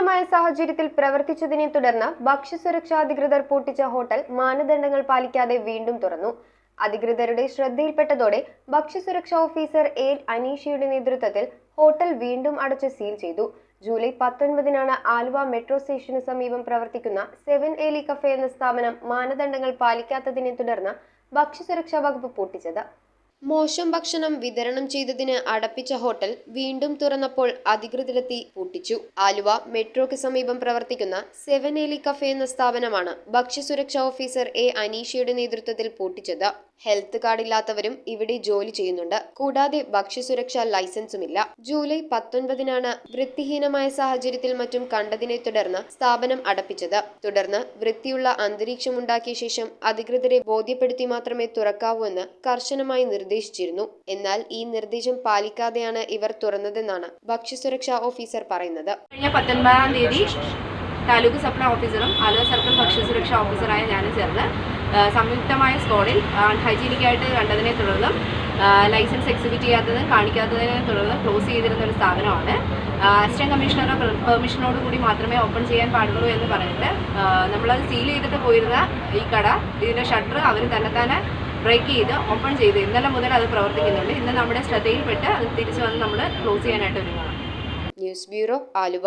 വൃത്തിഹീനമായ സാഹചര്യത്തിൽ പ്രവർത്തിച്ചതിനെ തുടർന്ന് ഭക്ഷ്യസുരക്ഷാ അധികൃതർ പൂട്ടിച്ച ഹോട്ടൽ മാനദണ്ഡങ്ങൾ പാലിക്കാതെ വീണ്ടും തുറന്നു. അധികൃതരുടെ ശ്രദ്ധയിൽപ്പെട്ടതോടെ ഭക്ഷ്യസുരക്ഷാ ഓഫീസർ എ അനീഷയുടെ നേതൃത്വത്തിൽ ഹോട്ടൽ വീണ്ടും അടച്ച് സീൽ ചെയ്തു. ജൂലൈ 19 ആലുവ മെട്രോ സ്റ്റേഷന് സമീപം പ്രവർത്തിക്കുന്ന 7 എലി കഫേ എന്ന സ്ഥാപനം മാനദണ്ഡങ്ങൾ പാലിക്കാത്തതിനെ തുടർന്ന് ഭക്ഷ്യസുരക്ഷാ വകുപ്പ് പൂട്ടിച്ചത്. മോശം ഭക്ഷണം വിതരണം ചെയ്തതിന് അടപ്പിച്ച ഹോട്ടൽ വീണ്ടും തുറന്നപ്പോൾ അധികൃതരെത്തി പൂട്ടിച്ചു. ആലുവ മെട്രോയ്ക്ക് സമീപം പ്രവർത്തിക്കുന്ന 7 എലി കഫേ എന്ന സ്ഥാപനമാണ് ഭക്ഷ്യസുരക്ഷാ ഓഫീസർ എ അനീഷയുടെ നേതൃത്വത്തിൽ പൂട്ടിച്ചത്. ഹെൽത്ത് കാർഡ് ഇല്ലാത്തവരും ഇവിടെ ജോലി ചെയ്യുന്നുണ്ട്. കൂടാതെ ഭക്ഷ്യസുരക്ഷാ ലൈസൻസുമില്ല. ജൂലൈ 19 വൃത്തിഹീനമായ സാഹചര്യത്തിൽ മറ്റും കണ്ടതിനെ തുടർന്ന് സ്ഥാപനം അടപ്പിച്ചത്. തുടർന്ന് വൃത്തിയുള്ള അന്തരീക്ഷം ഉണ്ടാക്കിയ ശേഷം അധികൃതരെ ബോധ്യപ്പെടുത്തി മാത്രമേ തുറക്കാവൂ എന്ന് കർശനമായി നിർദ്ദേശിച്ചിരുന്നു. എന്നാൽ ഈ നിർദ്ദേശം പാലിക്കാതെയാണ് ഇവർ തുറന്നതെന്നാണ് ഭക്ഷ്യസുരക്ഷാ ഓഫീസർ പറയുന്നത്. കഴിഞ്ഞ 19-ാം തീയതി താലൂക്ക് സപ്ലൈ ഓഫീസറും ആലുവ സർക്കിൾ ഭക്ഷ്യസുരക്ഷാ ഓഫീസറായ ഞാനും ചേർന്ന് സംയുക്തമായ സ്ക്വാഡിൽ ഹൈജീനിക്കായിട്ട് കണ്ടതിനെ തുടർന്നും ലൈസൻസ് എക്സിക്യൂട്ട് ചെയ്യാത്തതും കാണിക്കാത്തതിനെ തുടർന്ന് ക്ലോസ് ചെയ്തിരുന്ന ഒരു സ്ഥാപനമാണ്. അസിസ്റ്റന്റ് കമ്മീഷണറുടെ പെർമിഷനോട് കൂടി മാത്രമേ ഓപ്പൺ ചെയ്യാൻ പാടുള്ളൂ എന്ന് പറഞ്ഞിട്ട് നമ്മളത് സീൽ ചെയ്തിട്ട് പോയിരുന്ന ഈ കട ഇതിൻ്റെ ഷട്ടർ അവർ തന്നെ ബ്രേക്ക് ചെയ്ത് ഓപ്പൺ ചെയ്ത് ഇന്നലെ മുതൽ അത് പ്രവർത്തിക്കുന്നുണ്ട്. ഇന്ന് നമ്മുടെ ശ്രദ്ധയിൽപ്പെട്ട് അത് തിരിച്ചു വന്ന് നമ്മൾ ക്ലോസ് ചെയ്യാനായിട്ട് ഒരുങ്ങണം. News bureau, Aluva.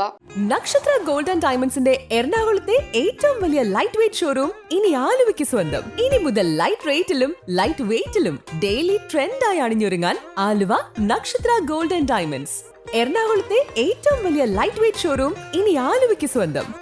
നക്ഷത്ര ഗോൾഡ് ആൻഡ് ഡയമണ്ട്സിന്റെ എറണാകുളത്തെ ഏറ്റവും വലിയ ലൈറ്റ് വെയ്റ്റ് ഷോറൂം ഇനി ആലുവയ്ക്ക് സ്വന്തം. ഇനി മുതൽ ലൈറ്റ് റേറ്റിലും ലൈറ്റ് വെയ്റ്റിലും ഡെയിലി ട്രെൻഡായി അണിഞ്ഞൊരുങ്ങാൻ ആലുവ നക്ഷത്ര ഗോൾഡ് ആൻഡ് ഡയമണ്ട്സ്. എറണാകുളത്തെ ഏറ്റവും വലിയ ലൈറ്റ് വെയ്റ്റ് ഷോറൂം ഇനി ആലുവയ്ക്ക് സ്വന്തം.